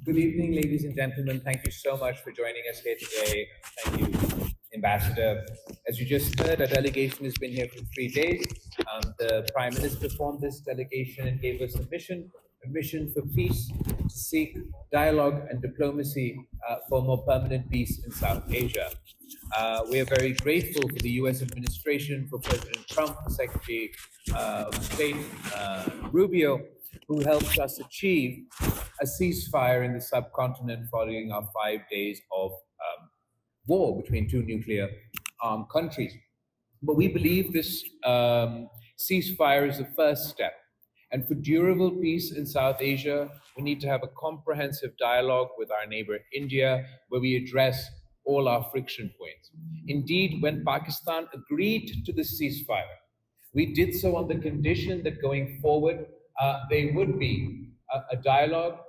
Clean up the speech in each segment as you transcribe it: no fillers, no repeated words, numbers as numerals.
Good evening, ladies and gentlemen. Thank you so much for joining us here today. Thank you, Ambassador. As you just heard, a delegation has been here for 3 days. The Prime Minister formed this delegation and gave us a mission for peace, to seek dialogue and diplomacy for more permanent peace in South Asia. We are very grateful for the US administration, for President Trump, for Secretary of State Rubio, who helped us achieve a ceasefire in the subcontinent following our 5 days of war between two nuclear armed countries. But we believe this ceasefire is the first step. And for durable peace in South Asia, we need to have a comprehensive dialogue with our neighbor India, where we address all our friction points. Indeed, when Pakistan agreed to the ceasefire, we did so on the condition that going forward, there would be a dialogue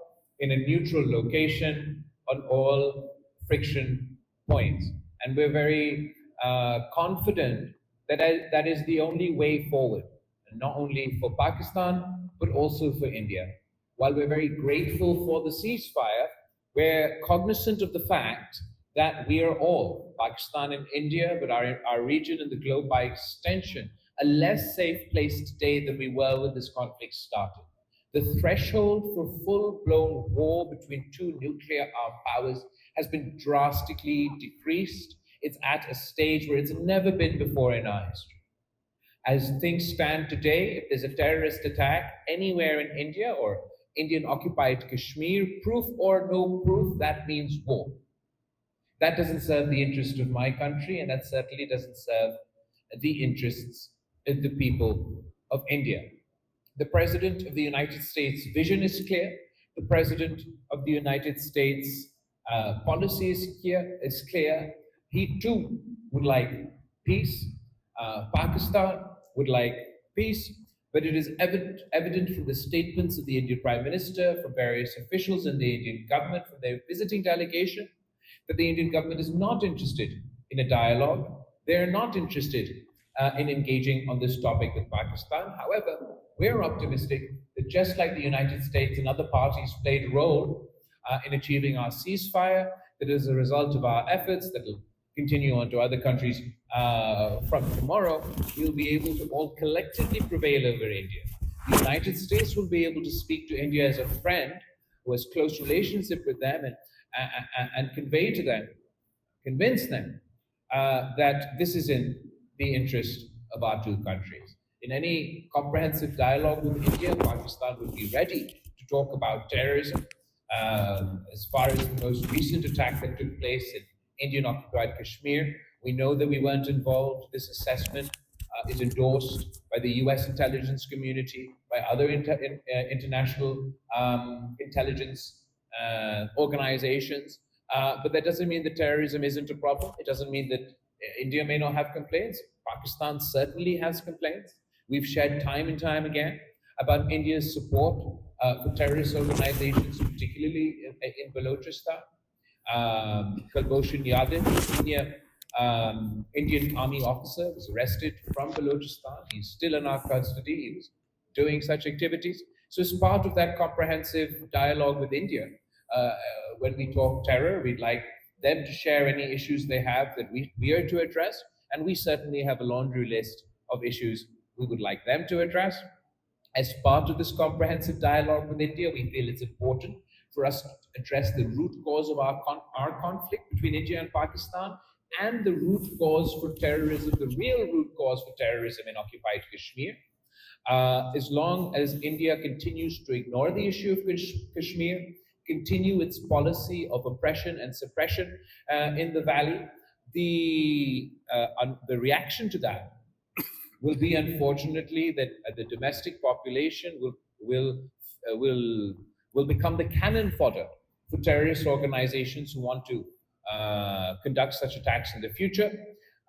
in a neutral location on all friction points. And we're very confident that that is the only way forward, not only for Pakistan, but also for India. While we're very grateful for the ceasefire, we're cognizant of the fact that we are all, Pakistan and India, but our region and the globe by extension, a less safe place today than we were when this conflict started. The threshold for full-blown war between two nuclear armed powers has been drastically decreased. It's at a stage where it's never been before in our history. As things stand today, if there's a terrorist attack anywhere in India or Indian-occupied Kashmir, proof or no proof, that means war. That doesn't serve the interest of my country, and that certainly doesn't serve the interests of the people of India. The President of the United States' vision is clear. The President of the United States' policy is clear. He too would like peace. Pakistan would like peace, but it is evident from the statements of the Indian Prime Minister, from various officials in the Indian government, from their visiting delegation, that the Indian government is not interested in a dialogue. They are not interested in engaging on this topic with Pakistan. However, we're optimistic that just like the United States and other parties played a role in achieving our ceasefire, that as a result of our efforts that will continue on to other countries from tomorrow, we'll be able to all collectively prevail over India. The United States will be able to speak to India as a friend who has close relationship with them and convey to them, convince them that this is in the interest of our two countries. In any comprehensive dialogue with India, Pakistan would be ready to talk about terrorism. As far as the most recent attack that took place in Indian-occupied Kashmir, we know that we weren't involved. This assessment is endorsed by the US intelligence community, by other international intelligence organizations. But that doesn't mean that terrorism isn't a problem. It doesn't mean that India may not have complaints. Pakistan certainly has complaints. We've shared time and time again about India's support for terrorist organizations, particularly in Balochistan. Kulbhushan Yadav, Indian Army officer, was arrested from Balochistan. He's still in our custody. He was doing such activities. So as part of that comprehensive dialogue with India, when we talk terror, we'd like them to share any issues they have that we are to address. And we certainly have a laundry list of issues we would like them to address. As part of this comprehensive dialogue with India, we feel it's important for us to address the root cause of our conflict between India and Pakistan, and the root cause for terrorism, the real root cause for terrorism in occupied Kashmir. As long as India continues to ignore the issue of Kashmir, continue its policy of oppression and suppression in the valley, the reaction to that will be, unfortunately, that the domestic population will become the cannon fodder for terrorist organizations who want to conduct such attacks in the future.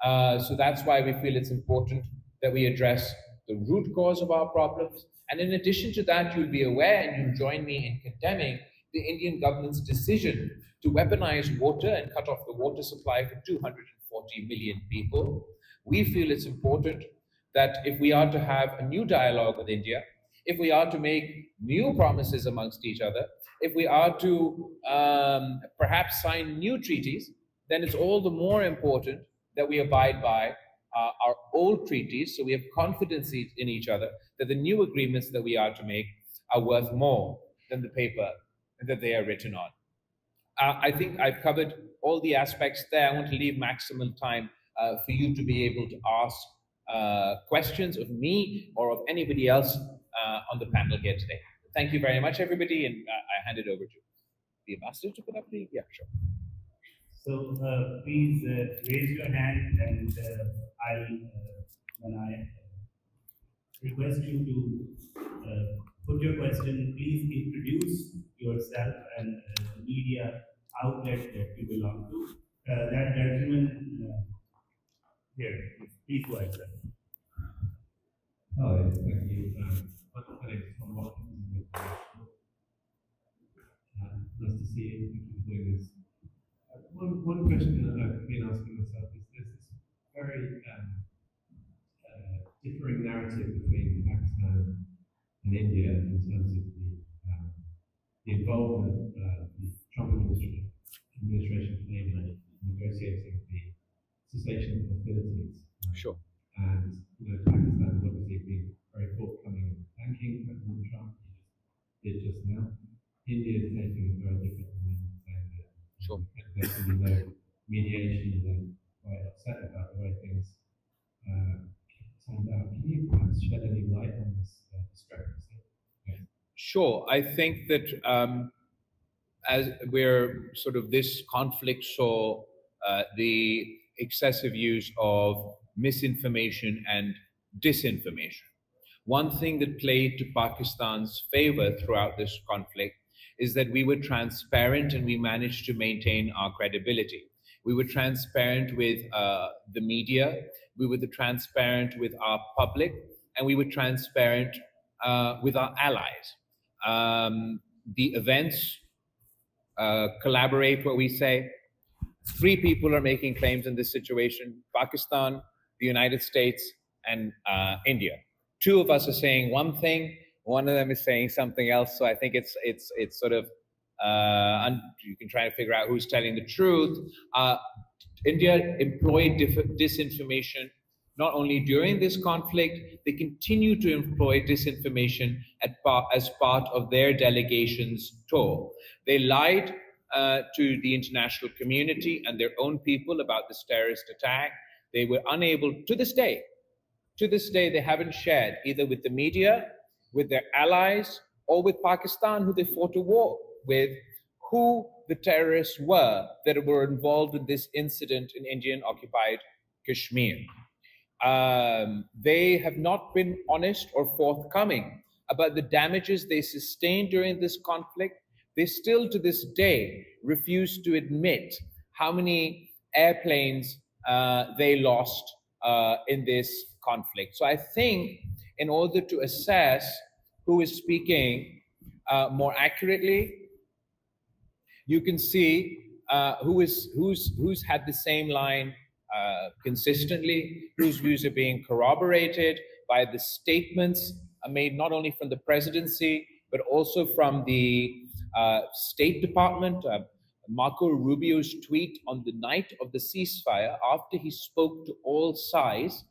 So that's why we feel it's important that we address the root cause of our problems. And in addition to that, you'll be aware, and you'll join me in condemning the Indian government's decision to weaponize water and cut off the water supply for 240 million people. We feel it's important that if we are to have a new dialogue with India, if we are to make new promises amongst each other, if we are to perhaps sign new treaties, then it's all the more important that we abide by our old treaties, so we have confidence in each other that the new agreements that we are to make are worth more than the paper that they are written on. I think I've covered all the aspects there. I want to leave maximum time for you to be able to ask questions of me or of anybody else on the panel here today. Thank you very much, everybody, and I hand it over to the ambassador to put up the, yeah, sure. So please raise your hand, and when I request you to put your question, please introduce yourself and the media outlet that you belong to. That gentleman here, please go ahead, sir. Hi, thank you. My name is Tom Watkins. Nice to see you. Thank you for doing this. One question that I've been asking myself is there's this very differing narrative between Pakistan and India in terms of the involvement the Trump administration played in negotiating the cessation of hostilities. Sure. And Pakistan has obviously been very forthcoming in thanking President Trump. He just did just now. India is taking a very different line, saying that Sure. there can be no mediation, and quite upset about the way things turned out. Can you perhaps shed any light on this discrepancy? Yeah. Sure. I think that as we're sort of this conflict saw the excessive use of misinformation and disinformation. One thing that played to Pakistan's favor throughout this conflict is that we were transparent and we managed to maintain our credibility. We were transparent with the media, we were transparent with our public, and we were transparent with our allies. The events collaborate, what we say. Three people are making claims in this situation: Pakistan, the United States, and India. Two of us are saying one thing, one of them is saying something else. So I think it's sort of you can try to figure out who's telling the truth. India employed disinformation not only during this conflict, they continue to employ disinformation as part of their delegation's tour. They lied to the international community and their own people about this terrorist attack. They were unable, to this day, they haven't shared either with the media, with their allies, or with Pakistan, who they fought a war with, who the terrorists were that were involved in this incident in Indian-occupied Kashmir. They have not been honest or forthcoming about the damages they sustained during this conflict. They still, to this day, refuse to admit how many airplanes they lost in this conflict. So I think in order to assess who is speaking more accurately, you can see who's had the same line consistently, whose views are being corroborated by the statements made not only from the presidency, but also from the State Department. Marco Rubio's tweet on the night of the ceasefire, after he spoke to all sides,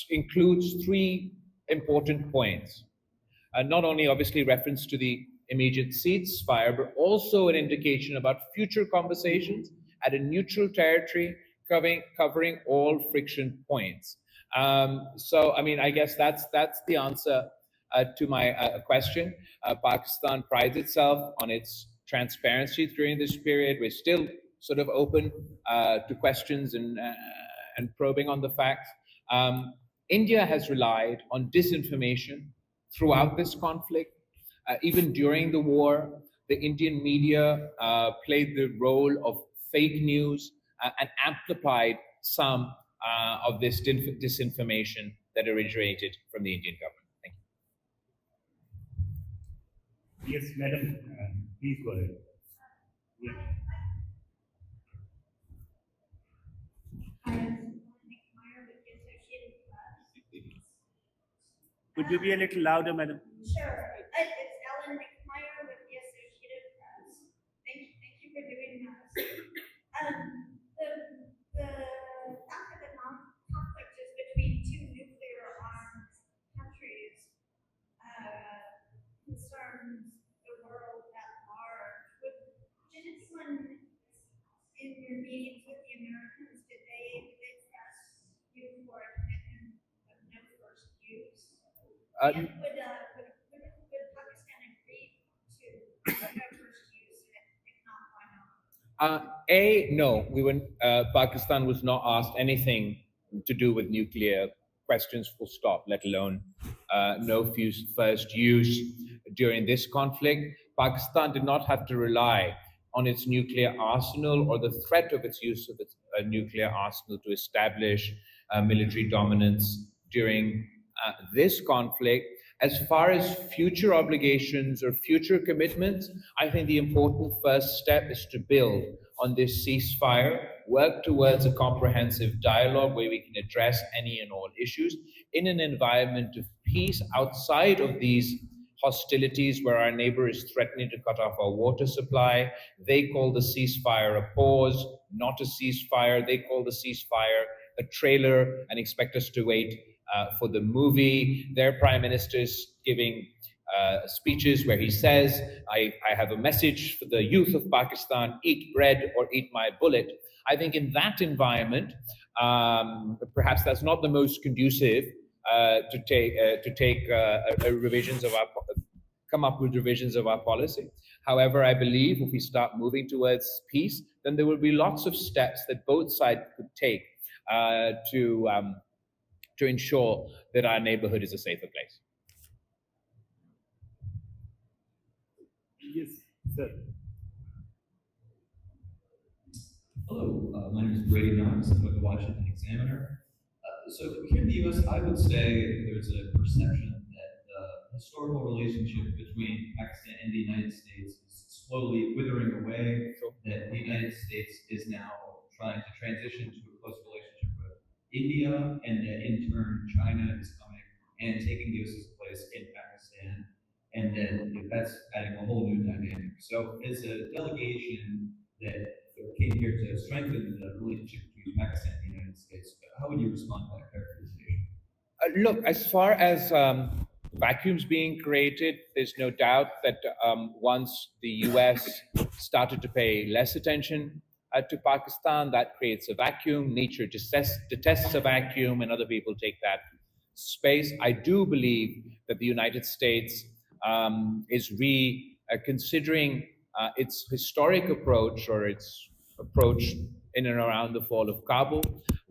includes three important points. Not only obviously reference to the immediate ceasefire, but also an indication about future conversations at a neutral territory covering all friction points. So, I mean, I guess that's the answer to my question. Pakistan prides itself on its transparency during this period. We're still sort of open to questions and probing on the facts. India has relied on disinformation throughout this conflict. Even during the war, the Indian media played the role of fake news and amplified some of this disinformation that originated from the Indian government. Thank you. Yes, madam, please go ahead. Yeah. Could you be a little louder, madam? Sure. It's Ellen McMyer with the Associated Press. Thank you for doing this. The fact that the conflict is between two nuclear armed countries concerns the world at large. Did anyone in your meetings with the Americans, did they press you for a commitment of no first use? And would Pakistan agree to no first use? If not, why not? No, we were, Pakistan was not asked anything to do with nuclear questions, full stop, let alone no first use during this conflict. Pakistan did not have to rely on its nuclear arsenal or the threat of its use of its nuclear arsenal to establish military dominance during this conflict. As far as future obligations or future commitments, I think the important first step is to build on this ceasefire, work towards a comprehensive dialogue where we can address any and all issues in an environment of peace outside of these hostilities where our neighbor is threatening to cut off our water supply. They call the ceasefire a pause, not a ceasefire. They call the ceasefire a trailer and expect us to wait for the movie. Their prime minister is giving speeches where he says, I have a message for the youth of Pakistan, eat bread or eat my bullet. I think in that environment, perhaps that's not the most conducive to take revisions of our, come up with revisions of our policy. However, I believe if we start moving towards peace, then there will be lots of steps that both sides could take to ensure that our neighborhood is a safer place. Yes, sir. Hello, my name is Brady Knox. I'm with the Washington Examiner. So here in the U.S., I would say there's a perception that the historical relationship between Pakistan and the United States is slowly withering away, that the United States is now trying to transition to a close relationship with India, and that in turn China is coming and taking Leo's place in Pakistan, and then that's adding a whole new dynamic. So as a delegation that came here to strengthen the relationship between Pakistan and the United States, how would you respond to that characterization? Look, as far as vacuums being created, there's no doubt that once the US started to pay less attention to Pakistan, that creates a vacuum. Nature detests a vacuum, and other people take that space. I do believe that the United States is considering its historic approach or its approach in and around the fall of Kabul.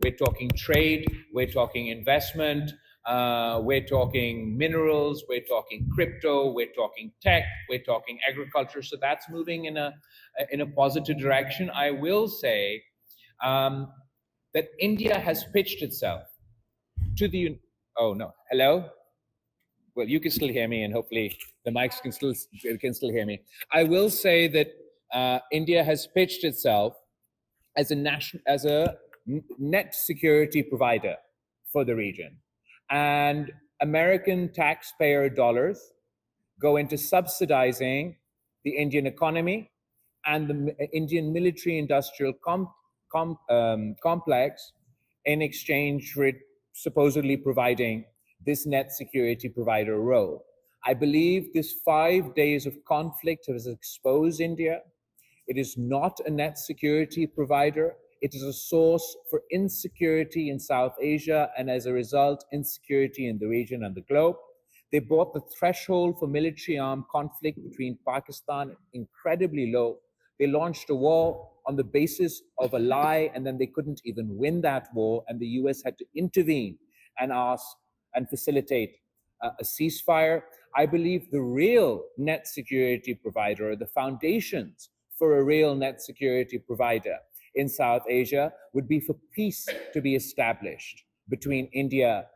We're talking trade, we're talking investment, we're talking minerals, we're talking crypto, we're talking tech, we're talking agriculture. So that's moving in a positive direction. I will say that India has pitched itself to the, oh no, hello? Well, you can still hear me, and hopefully the mics can still hear me. I will say that India has pitched itself as a net security provider for the region, and American taxpayer dollars go into subsidizing the Indian economy and the Indian military-industrial complex in exchange for it supposedly providing this net security provider role. I believe this 5 days of conflict has exposed India. It is not a net security provider. It is a source for insecurity in South Asia, and as a result, insecurity in the region and the globe. They brought the threshold for military armed conflict between Pakistan incredibly low. They launched a war on the basis of a lie, and then they couldn't even win that war, and the US had to intervene and ask and facilitate a ceasefire. I believe the real net security provider, or the foundations for a real net security provider in South Asia, would be for peace to be established between India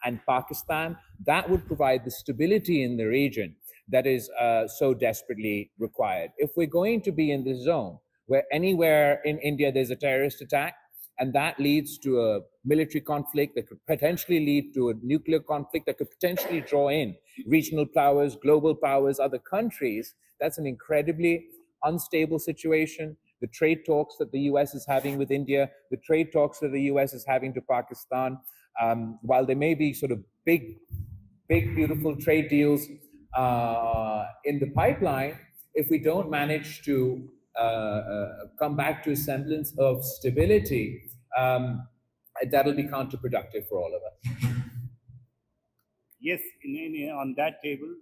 and Pakistan. That would provide the stability in the region that is so desperately required. If we're going to be in the zone where anywhere in India there's a terrorist attack, and that leads to a military conflict that could potentially lead to a nuclear conflict that could potentially draw in regional powers, global powers, other countries, that's an incredibly unstable situation. The trade talks that the US is having with India, the trade talks that the US is having to Pakistan, while there may be sort of big, beautiful trade deals in the pipeline, if we don't manage to come back to a semblance of stability, that'll be counterproductive for all of us. Yes, on that table,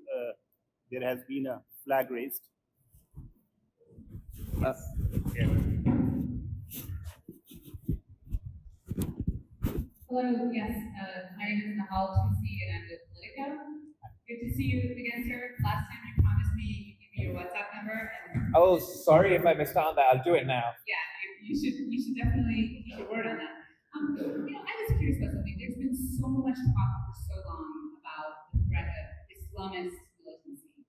there has been a flag raised. Yeah. Hello, yes, my name is Nahal Tusi and I'm with Politico. Good to see you again, sir. Last time you promised me you'd give me your WhatsApp number and Oh, sorry if I missed on that. I'll do it now. yeah, you should definitely keep your word on that. I was curious about something. There's been so much talk for so long about the threat of Islamist militancy.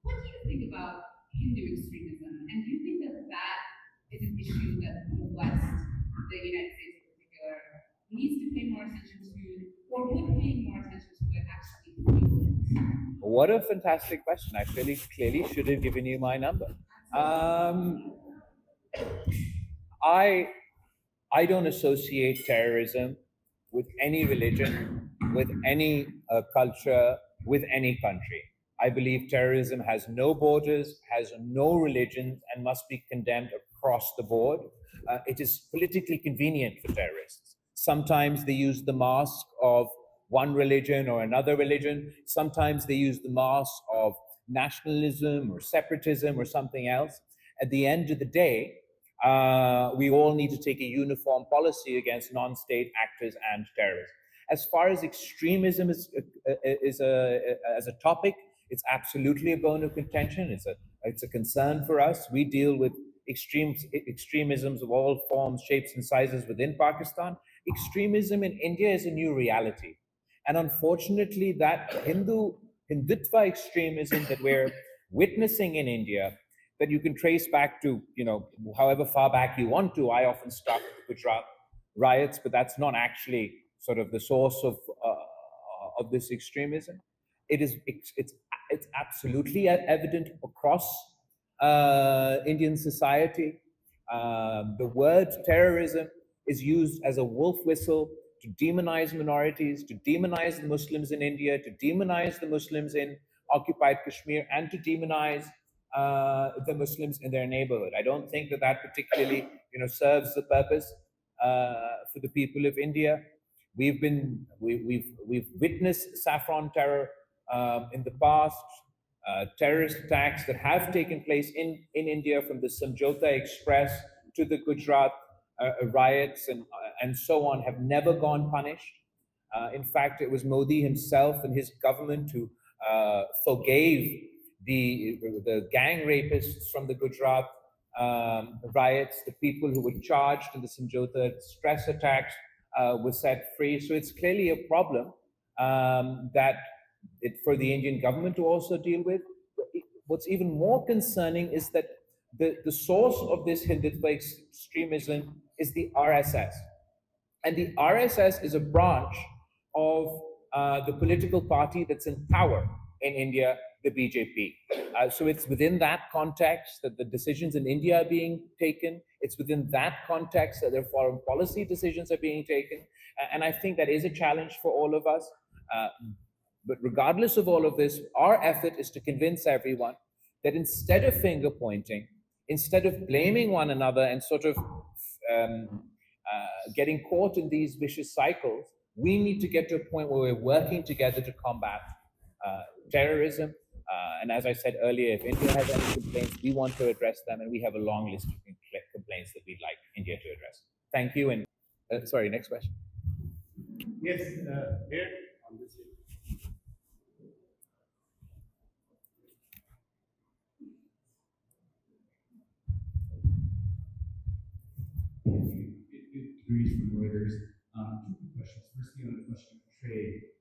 What do you think about Hindu extremism? And do you think that that is an issue that the West, the United States in particular, needs to pay more attention to, or would paying more attention to it actually fuel it? What a fantastic question. I clearly should have given you my number. I don't associate terrorism with any religion, with any culture, with any country. I believe terrorism has no borders, has no religion, and must be condemned across the board. It is politically convenient for terrorists. Sometimes they use the mask of one religion or another religion. Sometimes they use the mask of nationalism or separatism or something else. At the end of the day, we all need to take a uniform policy against non-state actors and terrorists. As far as extremism is as a topic, it's absolutely a bone of contention. It's a concern for us. We deal with extremisms of all forms, shapes, and sizes within Pakistan. Extremism in India is a new reality, and unfortunately, that Hindutva extremism that we're witnessing in India, that you can trace back to, however far back you want to. I often start with the Gujarat riots, but that's not actually sort of the source of this extremism. It's absolutely evident across Indian society. The word terrorism is used as a wolf whistle to demonize minorities, to demonize the Muslims in India, to demonize the Muslims in occupied Kashmir, and to demonize the Muslims in their neighborhood. I don't think that particularly, serves the purpose for the people of India. We've witnessed saffron terror in the past, terrorist attacks that have taken place in India, from the Samjhauta Express to the Gujarat riots and so on, have never gone punished. In fact, it was Modi himself and his government who forgave the gang rapists from the Gujarat riots. The people who were charged in the Samjhauta Express attacks were set free. So it's clearly a problem for the Indian government to also deal with. What's even more concerning is that the source of this Hindutva extremism is the RSS. And the RSS is a branch of the political party that's in power in India, the BJP. So it's within that context that the decisions in India are being taken. It's within that context that their foreign policy decisions are being taken. And I think that is a challenge for all of us. But regardless of all of this, our effort is to convince everyone that instead of finger pointing, instead of blaming one another and sort of getting caught in these vicious cycles, we need to get to a point where we're working together to combat terrorism. And as I said earlier, if India has any complaints, we want to address them, and we have a long list of complaints that we'd like India to address. Thank you. And sorry, next question. Yes, here on this side. Degrees from Reuters. Two quick questions. Firstly, on the question of trade,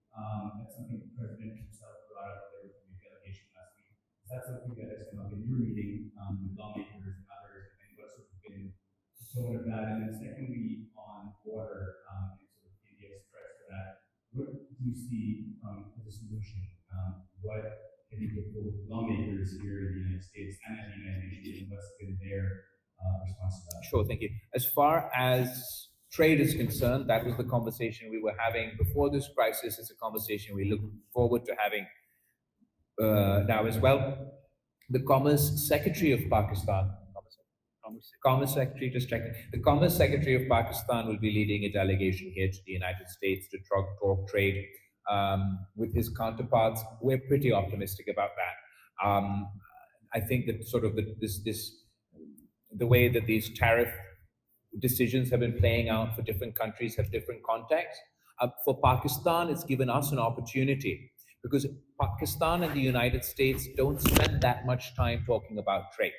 that's something the president himself brought up there with the delegation last week. Is that something that has come up in your meeting with lawmakers and others, and what's sort of been the sort of that, and then secondly, on border and sort of India's threats to that, what do you see as a solution? What can you put forward lawmakers here in the United States and at the United Nations, and what's been their response to that? Sure, thank you. As far as trade is concerned, that was the conversation we were having before this crisis. It's a conversation we look forward to having now as well. The Commerce Secretary of Pakistan, Commerce Secretary, just checking. The Commerce Secretary of Pakistan will be leading a delegation here to the United States to talk trade with his counterparts. We're pretty optimistic about that. I think that sort of the way that these tariff decisions have been playing out for different countries have different contexts. For Pakistan, it's given us an opportunity because Pakistan and the United States don't spend that much time talking about trade.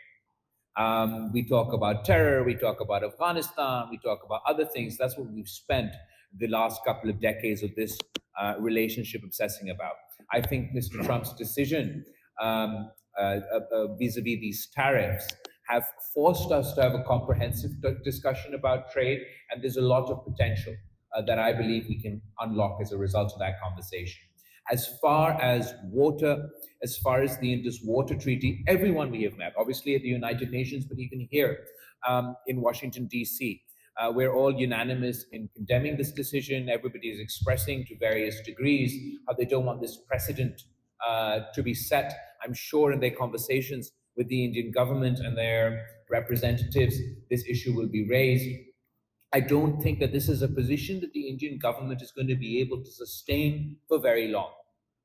We talk about terror, we talk about Afghanistan, we talk about other things. That's what we've spent the last couple of decades of this relationship obsessing about. I think Mr. Trump's decision vis-a-vis these tariffs have forced us to have a comprehensive discussion about trade, and there's a lot of potential that I believe we can unlock as a result of that conversation. As far as water, as far as the Indus Water Treaty, everyone we have met, obviously at the United Nations, but even here in Washington, D.C., we're all unanimous in condemning this decision. Everybody is expressing to various degrees how they don't want this precedent to be set. I'm sure in their conversations with the Indian government and their representatives, this issue will be raised. I don't think that this is a position that the Indian government is going to be able to sustain for very long.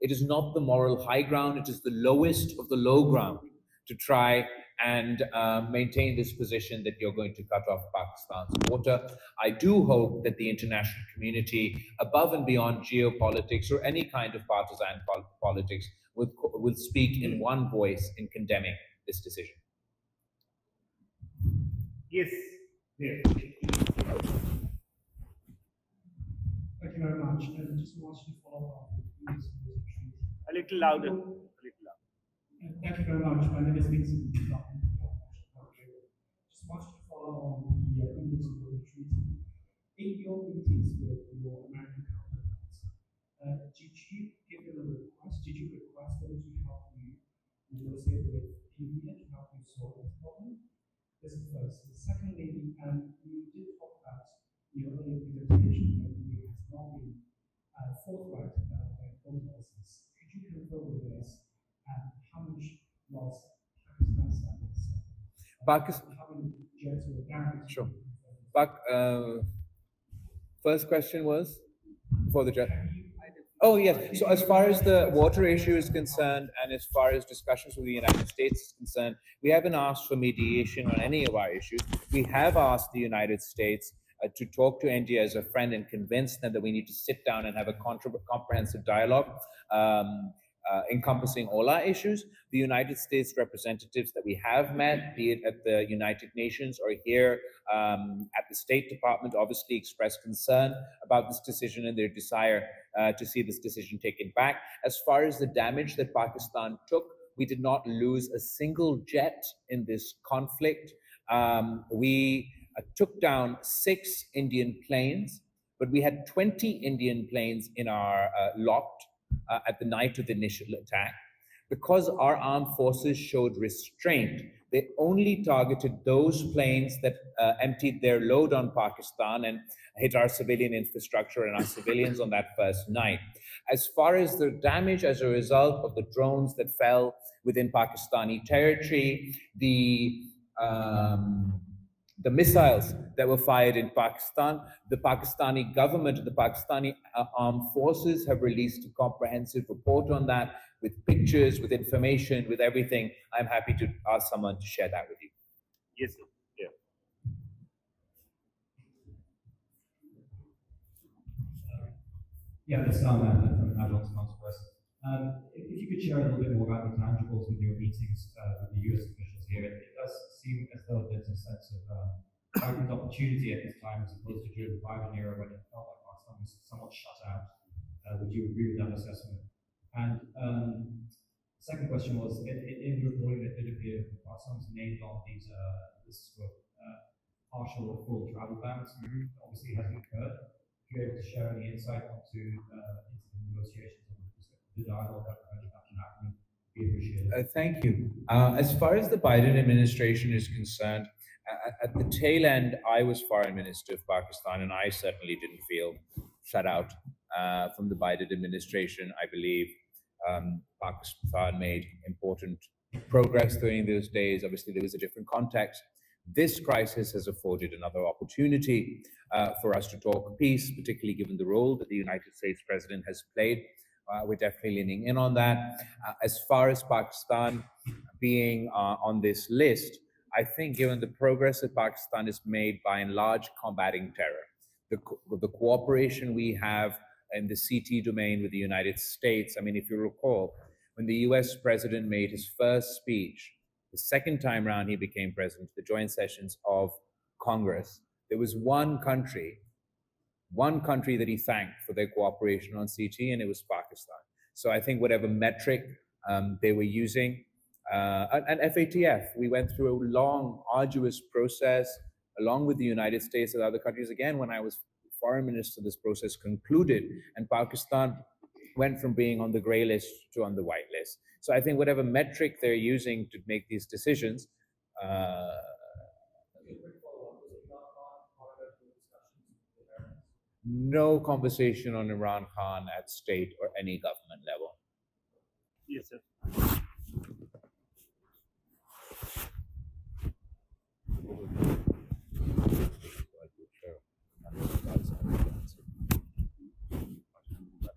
It is not the moral high ground, it is the lowest of the low ground to try and maintain this position that you're going to cut off Pakistan's water. I do hope that the international community, above and beyond geopolitics or any kind of partisan politics, will speak in one voice in condemning this decision. Yes, there. Thank you very much. I just wanted to follow up on the Indus Water Treaty. A little louder. A little louder. Thank you very much. My name is Vincent. Just wanted to follow on the Indus Water Treaty. In your meetings with your American counterparts, did you give them a request? Did you request them to help you negotiate with India to help you solve this problem? This is first. Secondly, you did talk about your earlier presentation that India has not been forthright about their own losses. Could you confirm with us how much loss Pakistan suffered? How many jets were damaged? Sure. First question was for the jet. Oh, yes. So as far as the water issue is concerned, and as far as discussions with the United States is concerned, we haven't asked for mediation on any of our issues. We have asked the United States to talk to India as a friend and convince them that we need to sit down and have a comprehensive dialogue encompassing all our issues. The United States representatives that we have met, be it at the United Nations or here at the State Department, obviously expressed concern about this decision and their desire to see this decision taken back. As far as the damage that Pakistan took, we did not lose a single jet in this conflict. We took down 6 Indian planes, but we had 20 Indian planes in our locked at the night of the initial attack. Because our armed forces showed restraint, they only targeted those planes that emptied their load on Pakistan and hit our civilian infrastructure and our civilians on that first night. As far as the damage as a result of the drones that fell within Pakistani territory, the missiles that were fired in Pakistan, the Pakistani government, the Pakistani armed forces have released a comprehensive report on that with pictures, with information, with everything. I'm happy to ask someone to share that with you. Yes, sir. Yeah. Yeah, it's from Agile Council. If you could share a little bit more about the tangibles with your meetings with the US officials here, it does seem as though there's a sense of heightened opportunity at this time as opposed to during the Biden era when it felt like Pakistan was somewhat shut out. Would you agree with that assessment? And second question was, in your reporting that did appear, Pakistan was named on these lists for partial or full travel bans. Obviously, hasn't occurred. If you're able to share any insight into the negotiations or the dialogue that has been happening, we appreciate it. Thank you. As far as the Biden administration is concerned, at the tail end, I was foreign minister of Pakistan, and I certainly didn't feel shut out from the Biden administration. I believe Pakistan made important progress during those days. Obviously, there was a different context. This crisis has afforded another opportunity for us to talk peace, particularly given the role that the United States president has played. We're definitely leaning in on that. As far as Pakistan being on this list, I think given the progress that Pakistan has made by and large combating terror, the cooperation we have in the CT domain with the United States. I mean, if you recall, when the US president made his first speech, the second time round he became president, the joint sessions of Congress, there was one country that he thanked for their cooperation on CT, and it was Pakistan. So I think whatever metric they were using, and FATF, we went through a long, arduous process along with the United States and other countries. Again, when I was foreign minister, this process concluded, and Pakistan went from being on the gray list to on the white list. So I think whatever metric they're using to make these decisions, no conversation on Imran Khan at state or any government level. Yes, sir.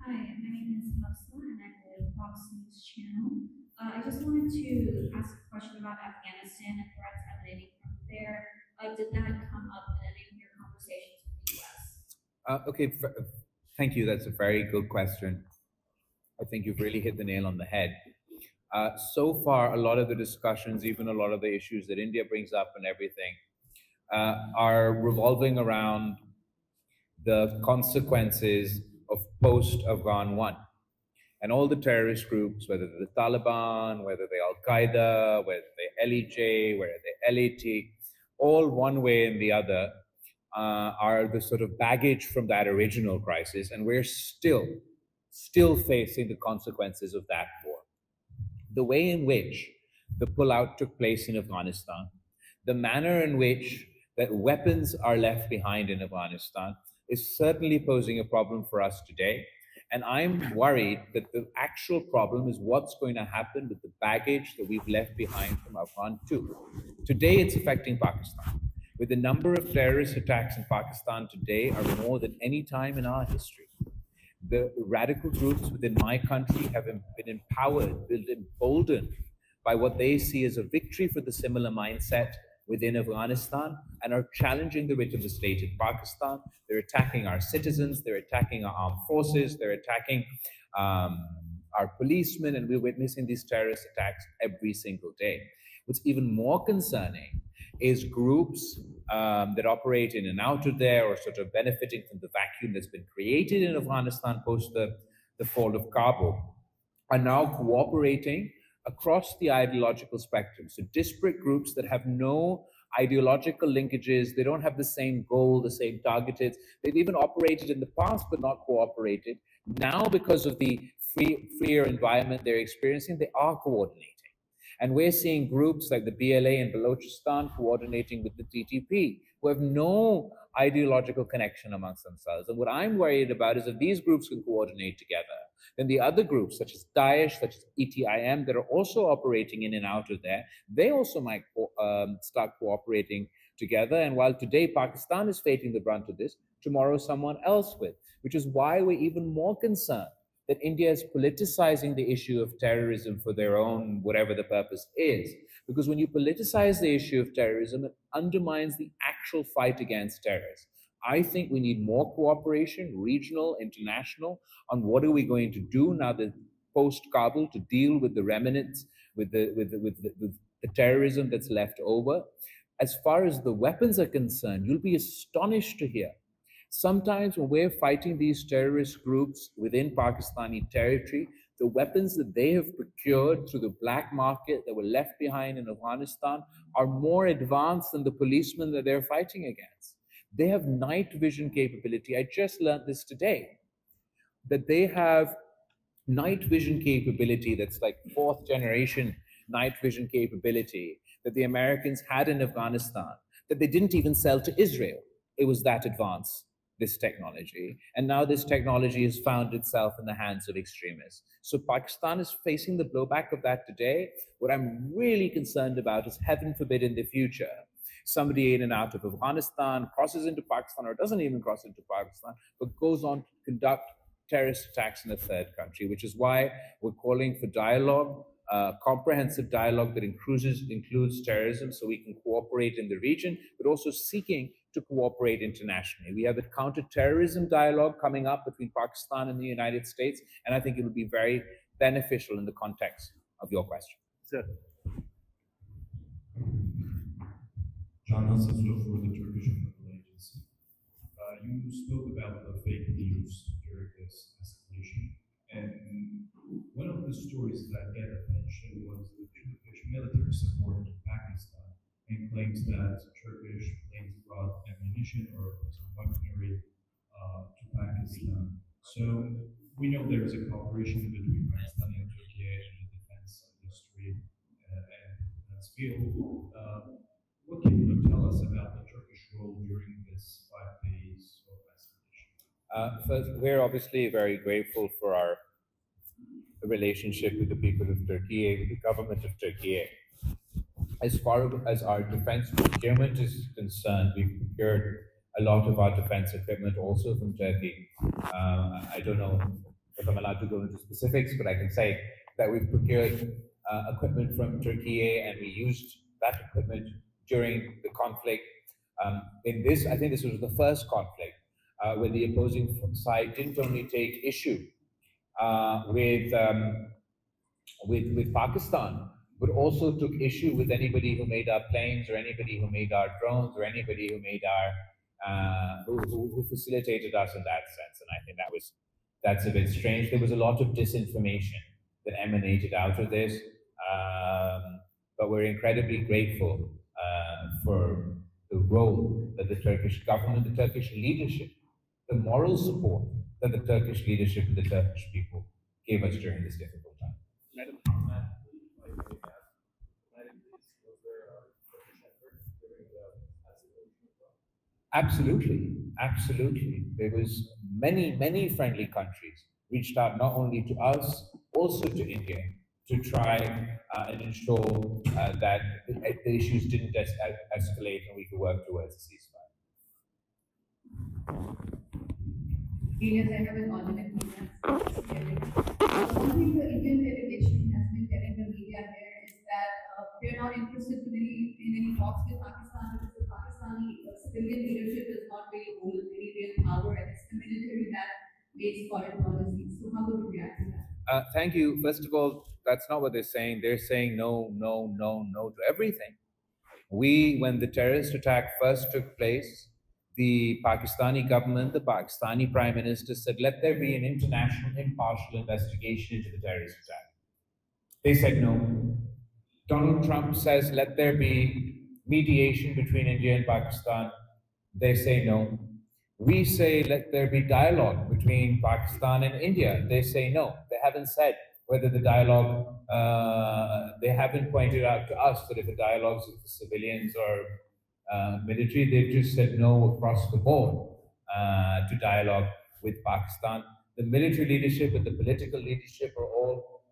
Hi, my name is Musla and I'm with Fox News Channel. I just wanted to ask a question about Afghanistan and threats emanating from there. Did that come up in any of your conversations with the US? Okay, thank you. That's a very good question. I think you've really hit the nail on the head. So far, a lot of the discussions, even a lot of the issues that India brings up and everything, are revolving around the consequences of post-Afghan 1. And all the terrorist groups, whether they're the Taliban, whether they're Al-Qaeda, whether they're LEJ, whether they're LAT, all one way and the other are the sort of baggage from that original crisis. And we're still facing the consequences of that war. The way in which the pullout took place in Afghanistan, the manner in which that weapons are left behind in Afghanistan is certainly posing a problem for us today. And I'm worried that the actual problem is what's going to happen with the baggage that we've left behind from Afghan 2. Today, it's affecting Pakistan. With the number of terrorist attacks in Pakistan today are more than any time in our history. The radical groups within my country have been empowered, been emboldened by what they see as a victory for the similar mindset within Afghanistan and are challenging the writ of the state in Pakistan. They're attacking our citizens, they're attacking our armed forces, they're attacking our policemen, and we're witnessing these terrorist attacks every single day. What's even more concerning is groups that operate in and out of there or sort of benefiting from the vacuum that's been created in Afghanistan post the fall of Kabul are now cooperating across the ideological spectrum. So disparate groups that have no ideological linkages, they don't have the same goal, the same targets. They've even operated in the past but not cooperated. Now, because of the freer environment they're experiencing, they are coordinating. And we're seeing groups like the BLA in Balochistan coordinating with the TTP, who have no ideological connection amongst themselves. And what I'm worried about is if these groups can coordinate together, then the other groups, such as Daesh, such as ETIM, that are also operating in and out of there, they also might start cooperating together. And while today Pakistan is facing the brunt of this, tomorrow someone else will, which is why we're even more concerned that India is politicizing the issue of terrorism for their own, whatever the purpose is. Because when you politicize the issue of terrorism, it undermines the actual fight against terrorists. I think we need more cooperation, regional, international, on what are we going to do now that post-Kabul to deal with the remnants, with the terrorism that's left over. As far as the weapons are concerned, you'll be astonished to hear sometimes when we're fighting these terrorist groups within Pakistani territory, The weapons that they have procured through the black market that were left behind in Afghanistan are more advanced than the policemen that they're fighting against. They have night vision capability. I just learned this today, that they have night vision capability that's like fourth generation night vision capability that the Americans had in Afghanistan, that they didn't even sell to Israel. It was that advanced, this technology. And now this technology has found itself in the hands of extremists. So Pakistan is facing the blowback of that today. What I'm really concerned about is, heaven forbid, in the future, somebody in and out of Afghanistan crosses into Pakistan or doesn't even cross into Pakistan, but goes on to conduct terrorist attacks in a third country, which is why we're calling for dialogue, comprehensive dialogue that includes terrorism, so we can cooperate in the region, but also seeking to cooperate internationally. We have a counter-terrorism dialogue coming up between Pakistan and the United States, and I think it would be very beneficial in the context of your question. Sir. John Hassaslo for the Turkish Federal Agency. You spoke about the fake news during this escalation, and one of the stories that get attention was the Turkish military support in Pakistan and claims that Turkish planes brought ammunition or some weaponry to Pakistan. So we know there is a cooperation between Pakistan and Turkey in the defense industry and defense field. What can you tell us about the Turkish role during this 5 days of escalation? First, we're obviously very grateful for our relationship with the people of Turkey, with the government of Turkey. As far as our defense procurement is concerned, we've procured a lot of our defense equipment also from Turkey. I don't know if I'm allowed to go into specifics, but I can say that we've procured equipment from Turkey, and we used that equipment during the conflict. I think this was the first conflict where the opposing side didn't only take issue with Pakistan, but also took issue with anybody who made our planes, or anybody who made our drones, or anybody who made our who facilitated us in that sense. And I think that's a bit strange. There was a lot of disinformation that emanated out of this, but we're incredibly grateful for the role that the Turkish government, the Turkish leadership, the moral support that the Turkish leadership and the Turkish people gave us during this difficult time. Madam. Absolutely, absolutely. There was many friendly countries reached out not only to us, also to India, to try and ensure that the issues didn't escalate and we could work towards a ceasefire. Yes, I have an alternate view. One thing the Indian delegation has been telling the media here is that they're not interested really in any talks with Pakistan, because the Pakistani civilian leadership does not really hold any real power, and it's the military that makes foreign policy. So how would you react to that? Thank you. First of all, that's not what they're saying. They're saying no, no, no, no to everything. When the terrorist attack first took place, the Pakistani government, the Pakistani Prime Minister said, let there be an international impartial investigation into the terrorist attack. They said no. Donald Trump says, let there be mediation between India and Pakistan. They say no. We say, let there be dialogue between Pakistan and India. They say no. They haven't said whether the dialogue, they haven't pointed out to us that if the dialogues with the civilians or military, they've just said no across the board to dialogue with Pakistan. The military leadership and the political leadership are all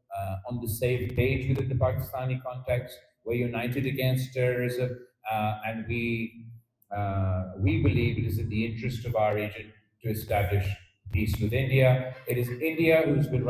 on the same page within the Pakistani context. We're united against terrorism, and we believe it is in the interest of our region to establish peace with India. It is India who's been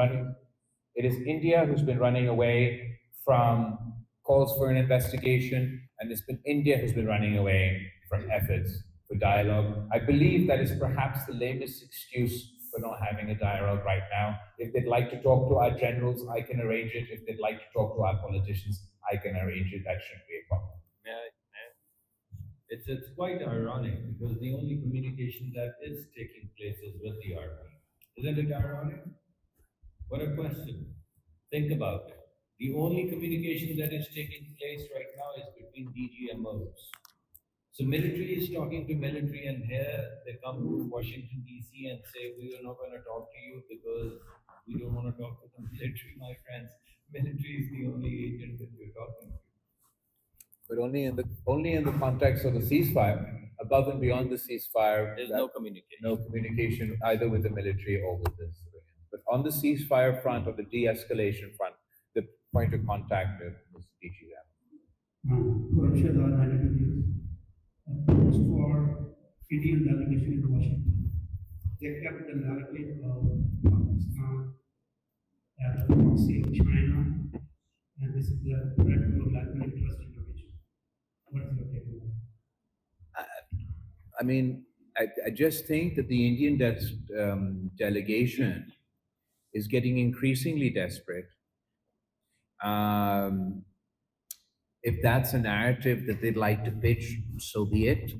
running away from calls for an investigation, and it's been India who's been running away from efforts for dialogue. I believe that is perhaps the lamest excuse for not having a dialogue right now. If they'd like to talk to our generals, I can arrange it. If they'd like to talk to our politicians, I can arrange it. That shouldn't be a problem. It's quite ironic, because the only communication that is taking place is with the army. Isn't it ironic? What a question. Think about it. The only communication that is taking place right now is between DGMOs. So military is talking to military, and here they come to Washington D.C. and say we are not going to talk to you because we don't want to talk to the military, my friends. Military is the only agent that you're talking to. But only in the context of the ceasefire. Above and beyond the ceasefire, There's no communication. no communication either with the military or with the civilians. But on the ceasefire front or the de-escalation front, the point of contact is DGM. Corruption post for Indian delegation in Washington. They kept the delegate of Pakistan as the proxy of China, and this is the threat of lateral interest in the region. What is your take on that? I mean, I just think that the Indian delegation is getting increasingly desperate. If that's a narrative that they'd like to pitch, so be it.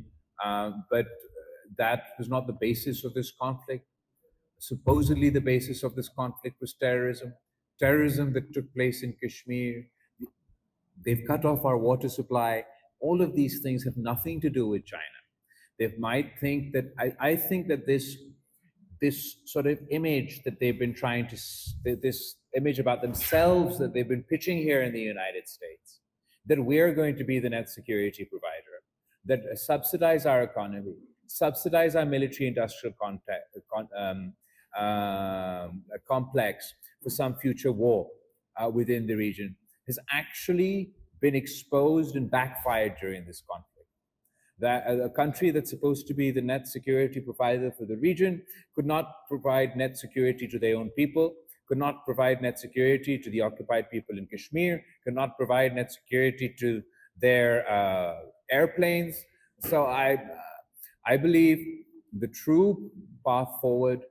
But that was not the basis of this conflict. Supposedly, the basis of this conflict was terrorism. Terrorism that took place in Kashmir. They've cut off our water supply. All of these things have nothing to do with China. They might think that I think that this sort of image that they've been trying to this image about themselves that they've been pitching here in the United States, that we're going to be the net security provider, that subsidize our economy, subsidize our military-industrial complex for some future war within the region, has actually been exposed and backfired during this conflict. That a country that's supposed to be the net security provider for the region could not provide net security to their own people, could not provide net security to the occupied people in Kashmir, could not provide net security to their airplanes. So I believe the true path forward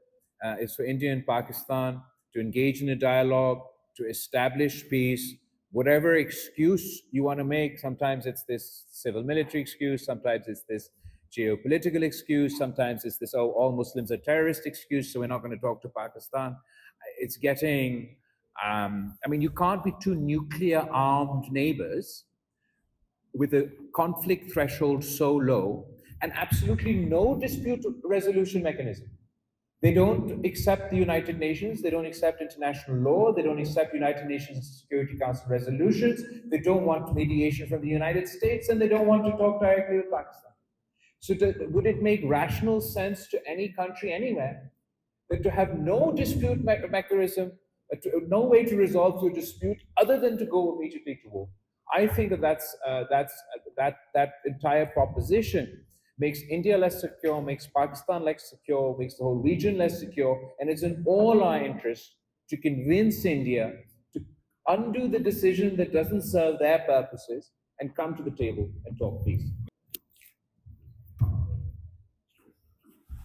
is for India and Pakistan to engage in a dialogue, to establish peace. Whatever excuse you want to make, sometimes it's this civil military excuse, sometimes it's this geopolitical excuse, sometimes it's this, oh, all Muslims are terrorist excuse, so we're not going to talk to Pakistan. It's getting, I mean, you can't be two nuclear armed neighbors with a conflict threshold so low and absolutely no dispute resolution mechanism. They don't accept the United Nations, they don't accept international law, they don't accept United Nations Security Council resolutions, they don't want mediation from the United States, and they don't want to talk directly with Pakistan. So would it make rational sense to any country anywhere that to have no dispute mechanism, no way to resolve your dispute other than to go immediately to war? I think that entire proposition makes India less secure, makes Pakistan less secure, makes the whole region less secure, and it's in all our interest to convince India to undo the decision that doesn't serve their purposes and come to the table and talk peace.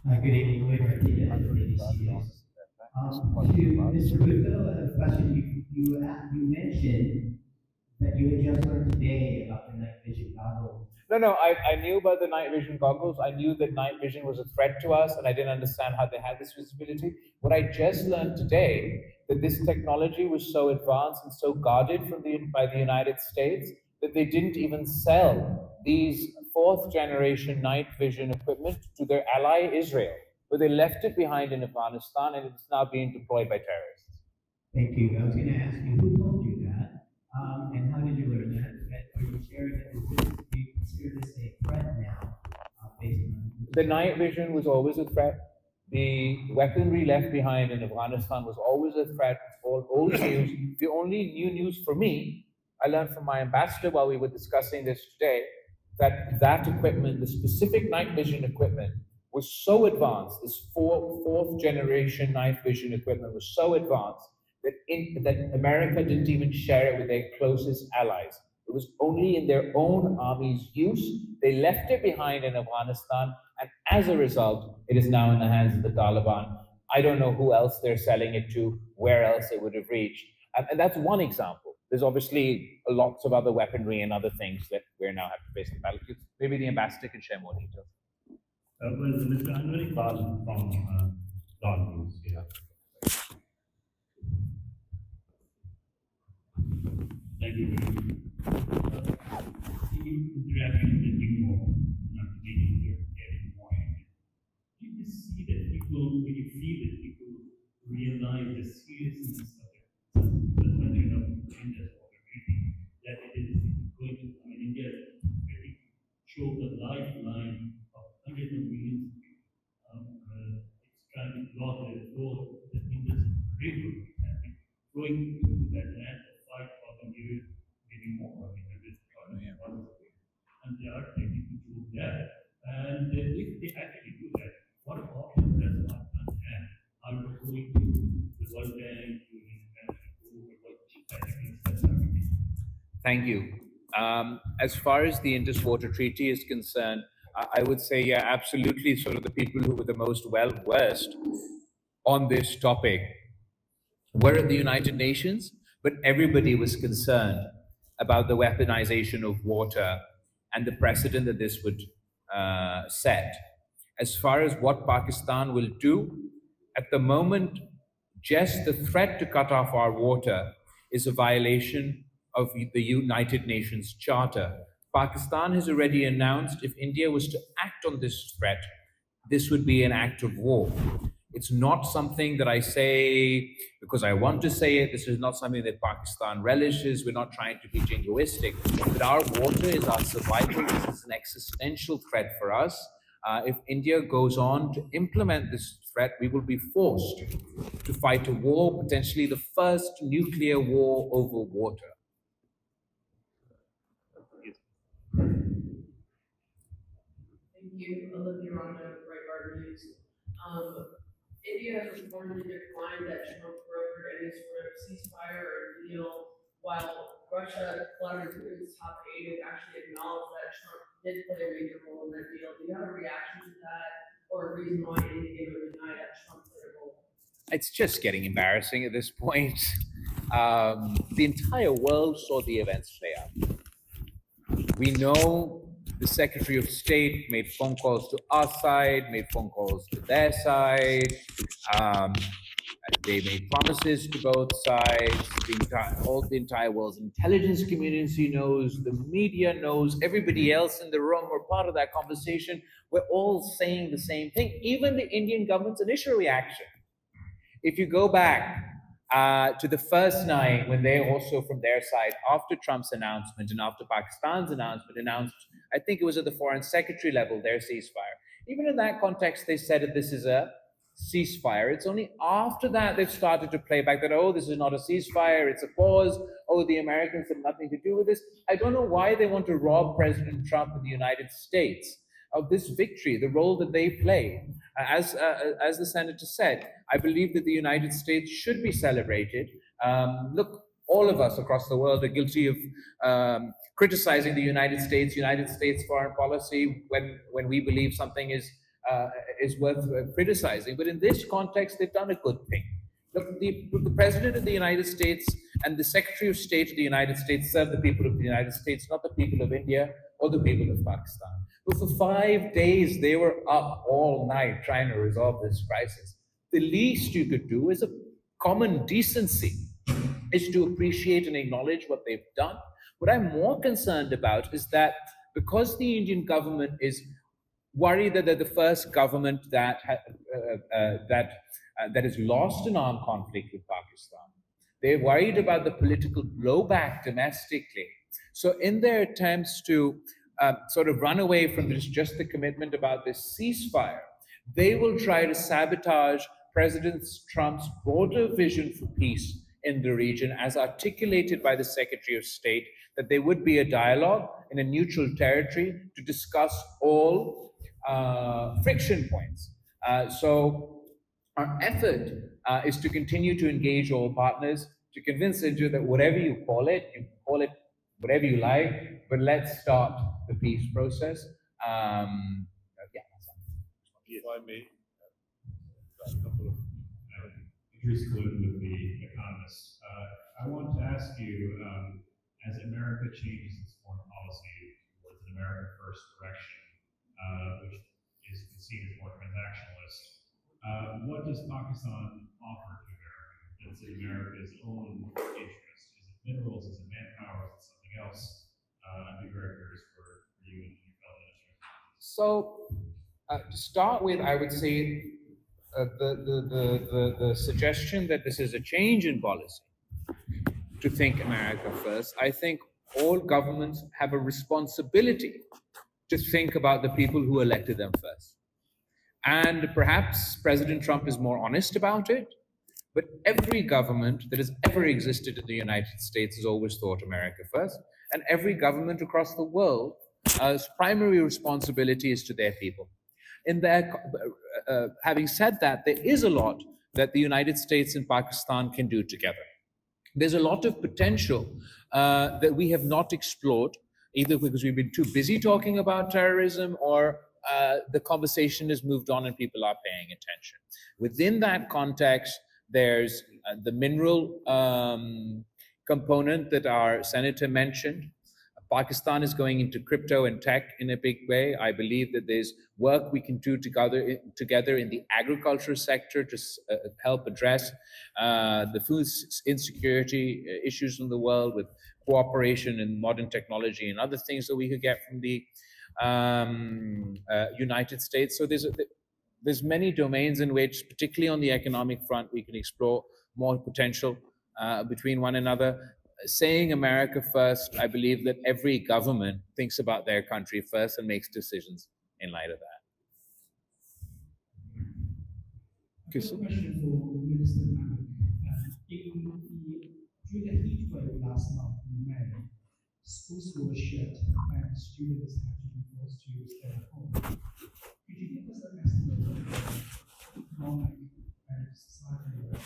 Good evening, Lloyd Martinez from ABC News. To Mr. Bhutto, a question you mentioned that you had just learned today about the night vision goggles. No, I knew about the night vision goggles. I knew that night vision was a threat to us, and I didn't understand how they had this visibility. What I just learned today, that this technology was so advanced and so guarded by the United States that they didn't even sell these fourth generation night vision equipment to their ally Israel, but they left it behind in Afghanistan, and it's now being deployed by terrorists. Thank you. I was going to ask you, who told you that? And how did you learn that? Are you sharing it? Do you consider this a threat now? Based on the night vision was always a threat. The weaponry left behind in Afghanistan was always a threat. All old news. The only new news for me, I learned from my ambassador while we were discussing this today, that equipment, the specific night vision equipment, was so advanced. This fourth generation night vision equipment was so advanced that America didn't even share it with their closest allies. It was only in their own army's use. They left it behind in Afghanistan, and as a result, it is now in the hands of the Taliban. I don't know who else they're selling it to, where else it would have reached. And that's one example. There's obviously lots of other weaponry and other things that we now have to face the battlefield. Maybe the ambassador can share more details. Well, Mr. Anwar Iqbal from Dawn News. Yeah. Thank you very much. The interaction that you know, not meeting here, getting Washington, you just see that people, when you feel that people realize the seriousness of it, the mention of India's opportunity, that it is going to, I mean, India really shows the lifeline of hundreds of millions of people. It's trying to block the flow that India's river has been flowing through that land for 5,000 years, maybe more. I mean, and they are taking control there. And if they actually do that, what option does Pakistan have? Are we going to the World Bank, to the international group, or what? Thank you. As far as the Indus Water Treaty is concerned, I would say, yeah, absolutely. Sort of the people who were the most well versed on this topic were at the United Nations, but everybody was concerned about the weaponization of water and the precedent that this would set. As far as what Pakistan will do, at the moment, just the threat to cut off our water is a violation of the United Nations Charter. Pakistan has already announced if India was to act on this threat, this would be an act of war. It's not something that I say because I want to say it. This is not something that Pakistan relishes. We're not trying to be jingoistic. But our water is our survival. This is an existential threat for us. If India goes on to implement this threat, we will be forced to fight a war, potentially the first nuclear war over water. Thank you, Olivia Ronda, Breitbart News. India has reportedly declined that Trump brokered any sort of ceasefire or deal, while Russia, collaborating with its top aide, actually acknowledged that Trump did play a major role in that deal. Do you have a reaction to that, or a reason why India would deny that Trump played a role? It's just getting embarrassing at this point. The entire world saw the events play out. We know the Secretary of State made phone calls to our side, made phone calls to their side. They made promises to both sides. The entire world's intelligence community knows, the media knows, everybody else in the room were part of that conversation. We're all saying the same thing, even the Indian government's initial reaction. If you go back to the first night when they also from their side, after Trump's announcement and after Pakistan's announcement, announced, I think it was at the foreign secretary level, their ceasefire. Even in that context, they said that this is a ceasefire. It's only after that they've started to play back that, oh, this is not a ceasefire, it's a pause. Oh, the Americans have nothing to do with this. I don't know why they want to rob President Trump in the United States of this victory, the role that they play. As the senator said, I believe that the United States should be celebrated. Look, all of us across the world are guilty of criticizing the United States foreign policy when we believe something is worth criticizing. But in this context, they've done a good thing. Look, the President of the United States and the Secretary of State of the United States serve the people of the United States, not the people of India or the people of Pakistan. But for 5 days, they were up all night trying to resolve this crisis. The least you could do is a common decency, is to appreciate and acknowledge what they've done. What I'm more concerned about is that because the Indian government is worried that they're the first government that is lost an armed conflict with Pakistan. They're worried about the political blowback domestically. So in their attempts to sort of run away from just the commitment about this ceasefire, they will try to sabotage President Trump's broader vision for peace in the region as articulated by the Secretary of State, that there would be a dialogue in a neutral territory to discuss all friction points. So our effort is to continue to engage all partners, to convince India that whatever you call it whatever you like, but let's start the peace process. If I may, a couple of Idris Gluten with The Economist. I want to ask you, as America changes its foreign policy towards an America First direction, which is seen as more transactionalist, what does Pakistan offer to America that's in America's own interest? Is it minerals? Is it manpower? Is it something else? I'd be very curious for you and your fellow administrators. So, to start with, I would say the suggestion that this is a change in policy to think America first. I think all governments have a responsibility to think about the people who elected them first. And perhaps President Trump is more honest about it, but every government that has ever existed in the United States has always thought America first. And every government across the world's primary responsibility is to their people. Having said that, there is a lot that the United States and Pakistan can do together. There's a lot of potential that we have not explored, either because we've been too busy talking about terrorism or the conversation has moved on and people are paying attention. Within that context, there's the mineral component that our senator mentioned. Pakistan is going into crypto and tech in a big way. I believe that there's work we can do together in the agriculture sector to help address the food insecurity issues in the world with cooperation in modern technology and other things that we could get from the United States. So there's many domains in which, particularly on the economic front, we can explore more potential between one another. Saying America first, I believe that every government thinks about their country first and makes decisions in light of that. A question for Minister Malik. During the heat wave last month in May, schools were shut and students had to be forced to stay at home. Could you give us an estimate of the economic and societal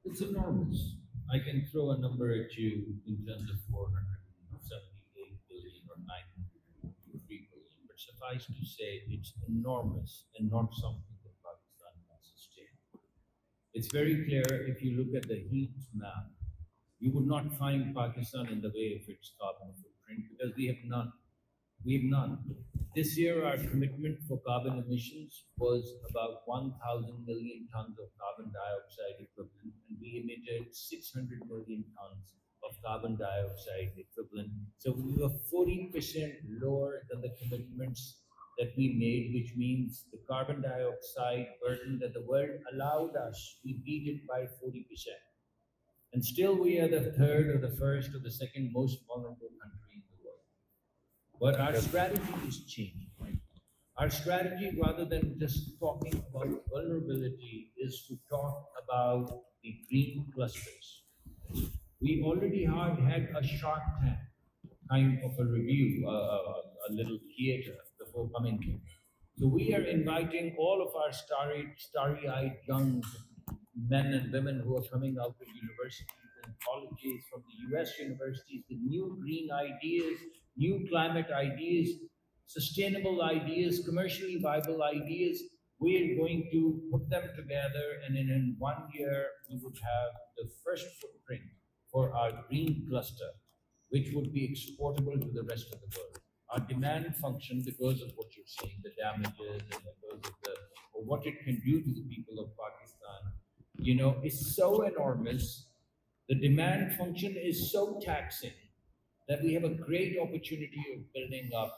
It's enormous. I can throw a number at you in terms of 478 billion or 903 billion, but suffice to say, it's enormous and not something that Pakistan can sustain. It's very clear if you look at the heat map, you would not find Pakistan in the way of its carbon footprint because we have none. We have none. This year, our commitment for carbon emissions was about 1,000 million tons of carbon dioxide equivalent, and we emitted 600 million tons of carbon dioxide equivalent. So we were 40% lower than the commitments that we made, which means the carbon dioxide burden that the world allowed us, we beat it by 40%. And still we are the third or the first or the second most vulnerable country in the world. But our strategy is changing. Our strategy, rather than just talking about vulnerability, is to talk about the green clusters. We already had a Shark Tank kind of a review, a little theater before coming here. So we are inviting all of our starry-eyed young men and women who are coming out of universities and colleges from the US universities with new green ideas, new climate ideas, sustainable ideas, commercially viable ideas. We are going to put them together, and in 1 year, we would have the first footprint for our green cluster, which would be exportable to the rest of the world. Our demand function, because of what you're saying, the damages and because of what it can do to the people of Pakistan, is so enormous. The demand function is so taxing that we have a great opportunity of building up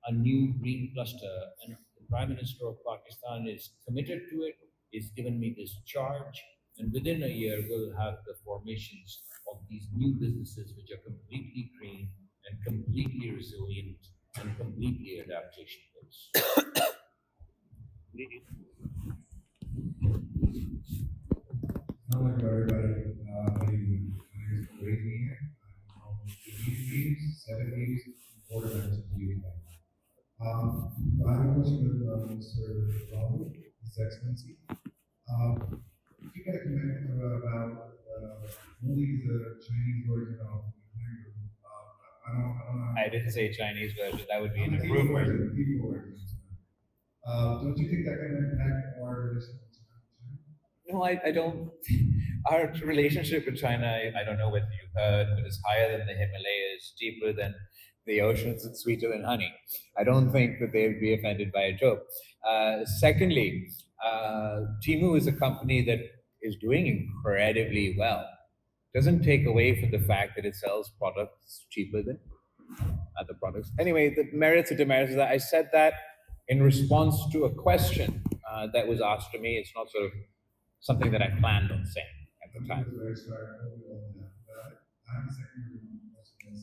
a new green cluster. And the Prime Minister of Pakistan is committed to it, he's given me this charge, and within a year we'll have the formations of these new businesses which are completely green and completely resilient and completely adaptation based. Hello everybody. My name is Brady here. I'm from 8 games, 7 games, 4 events of the UK. I have a question with Mr. Rahul, His Excellency. If you get a comment about only the Chinese version of Mango, I don't know. I didn't say Chinese version, that would be an People improvement. version. Don't you think that can impact our relationship with China? No, I don't. Our relationship with China, I don't know whether you've heard, but it's higher than the Himalayas, deeper than the oceans are sweeter than honey. I don't think that they would be offended by a joke. Secondly, Timu is a company that is doing incredibly well. Doesn't take away from the fact that it sells products cheaper than other products. Anyway, the merits and demerits of that. I said that in response to a question that was asked to me. It's not sort of something that I planned on saying at the time. Very sorry, I hope you all know that. I have a second question is,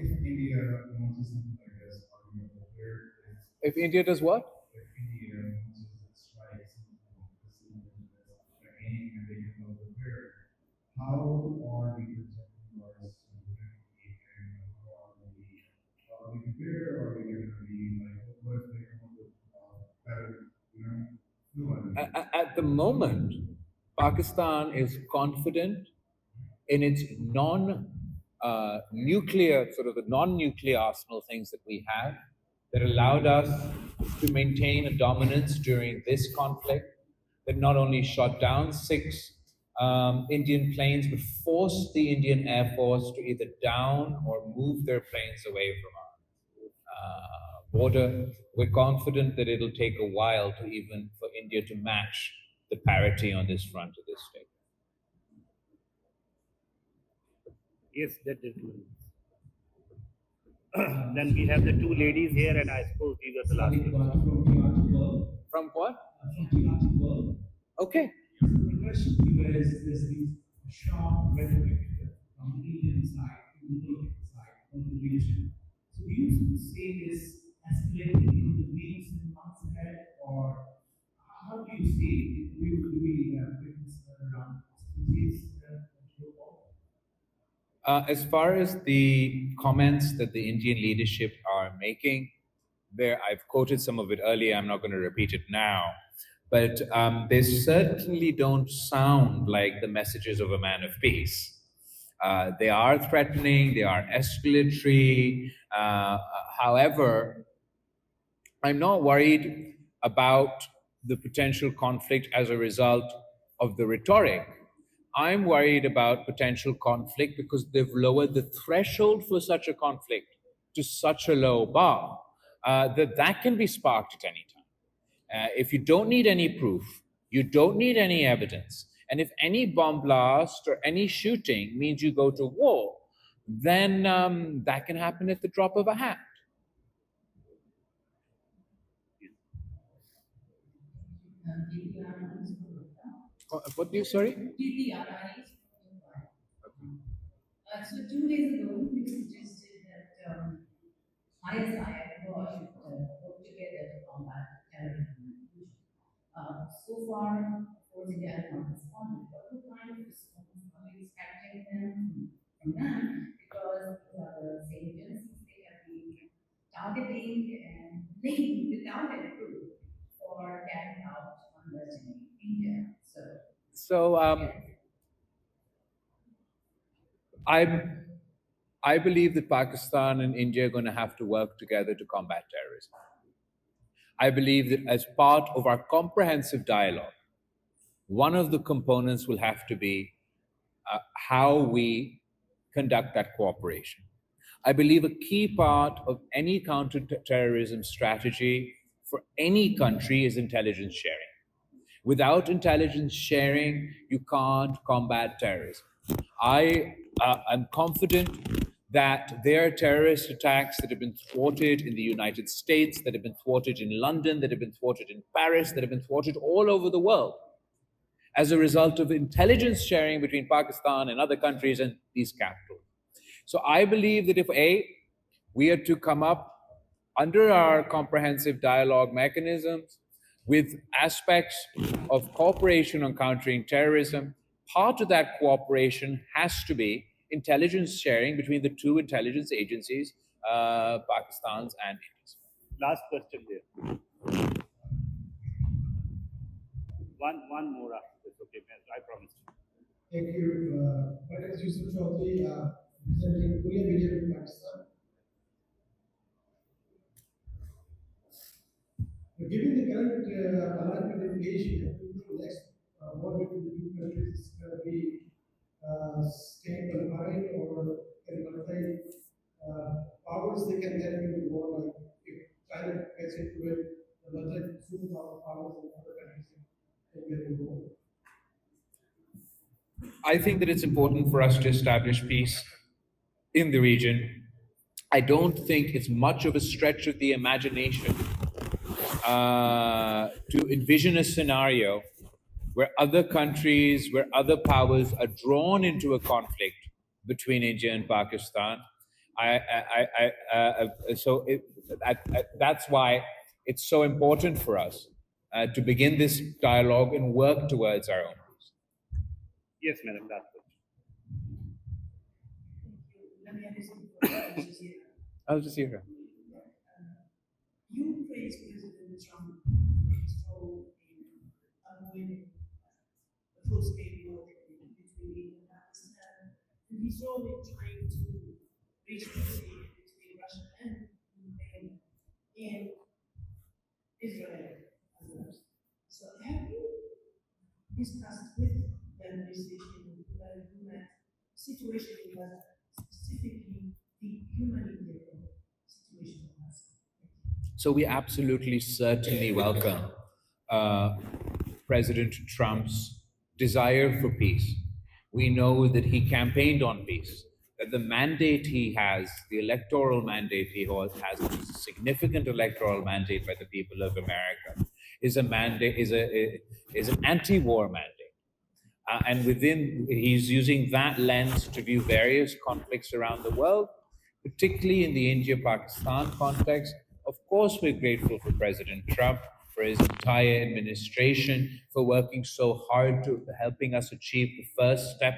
if India launches something like this, are we aware If India does what? if India launches its strikes again and they can go prepared, how are we protecting our sovereignty and are we prepared or are we going to be like, what if they come up with better, new ideas? At the moment, Pakistan is confident in its nuclear, sort of the non-nuclear arsenal things that we have that allowed us to maintain a dominance during this conflict, that not only shot down 6 Indian planes, but forced the Indian Air Force to either down or move their planes away from our border. We're confident that it'll take a while to even for India to match the parity on this front at this stage. Yes, that is. Then we have the two ladies here, and I suppose these are the last. From what? From United World. Okay. The question here is there's this sharp rhetoric from the Indian side, from the Indian side, on the region. So do you see this escalating in the weeks and months ahead, or how do you see it? Do we witness around hostilities As far as the comments that the Indian leadership are making, there I've quoted some of it earlier. I'm not going to repeat it now, but they certainly don't sound like the messages of a man of peace. They are threatening. They are escalatory. However, I'm not worried about the potential conflict as a result of the rhetoric. I'm worried about potential conflict because they've lowered the threshold for such a conflict to such a low bar that can be sparked at any time. If you don't need any proof, you don't need any evidence, and if any bomb blast or any shooting means you go to war, then that can happen at the drop of a hat. What do you, sorry? So 2 days ago, we suggested that ISI and War should work together to combat terrorism. So far, of course, India has not responded, but what kind of response are we expecting from them? Because these are the same agencies they have been targeting and linked without any proof for carrying out unrest in India. So I believe that Pakistan and India are going to have to work together to combat terrorism. I believe that as part of our comprehensive dialogue, one of the components will have to be how we conduct that cooperation. I believe a key part of any counterterrorism strategy for any country is intelligence sharing. Without intelligence sharing, you can't combat terrorism. I am confident that there are terrorist attacks that have been thwarted in the United States, that have been thwarted in London, that have been thwarted in Paris, that have been thwarted all over the world as a result of intelligence sharing between Pakistan and other countries and these capitals. So I believe that if we are to come up under our comprehensive dialogue mechanisms with aspects of cooperation on countering terrorism, part of that cooperation has to be intelligence sharing between the two intelligence agencies, Pakistan's and India's. Last question there. One more after this, okay, I promise. Thank you. My name is Yusuf Chaudhary, representing Korea Media in Pakistan. Given the current alignment in Asia, do you think next war between the two countries is going to be staying behind or can one take I think that it's important for us to establish peace in the region. I don't think it's much of a stretch of the imagination to envision a scenario where other countries, where other powers are drawn into a conflict between India and Pakistan. That's why it's so important for us to begin this dialogue and work towards our own peace. Yes, madam, that's it. Let me ask you Al Jazeera. You praised President Trump for his role in avoiding the full-scale war between India and Pakistan, and his role in trying to reach peace between Russia and Ukraine in Israel as well. So have you discussed with the administration the situation in Gaza, specifically the humanitarian situation in Gaza? So we absolutely certainly welcome President Trump's desire for peace. We know that he campaigned on peace, that the mandate he has, the electoral mandate he has, which is a significant electoral mandate by the people of America, is an anti-war mandate. And he's using that lens to view various conflicts around the world, particularly in the India-Pakistan context. Of course, we're grateful for President Trump, for his entire administration, for working so hard to helping us achieve the first step,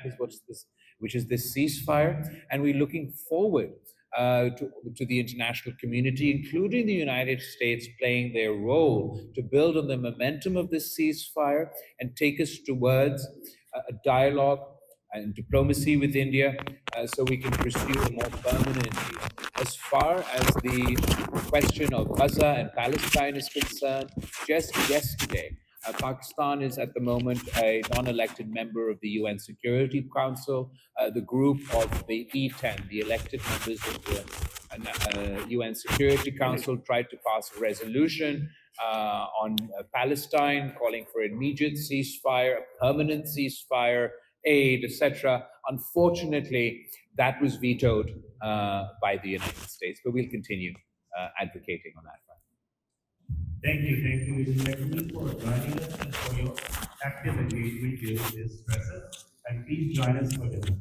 which is this ceasefire. And we're looking forward to the international community, including the United States, playing their role to build on the momentum of this ceasefire and take us towards a dialogue and diplomacy with India so we can pursue a more permanent peace. As far as the question of Gaza and Palestine is concerned, just yesterday, Pakistan is at the moment a non-elected member of the UN Security Council. The group of the E10, the elected members of the UN Security Council, tried to pass a resolution on Palestine, calling for immediate ceasefire, a permanent ceasefire, aid, etc. Unfortunately, that was vetoed by the United States, but we'll continue advocating on that front. Thank you, ladies and gentlemen, for joining us and for your active engagement during this process. And please join us for dinner.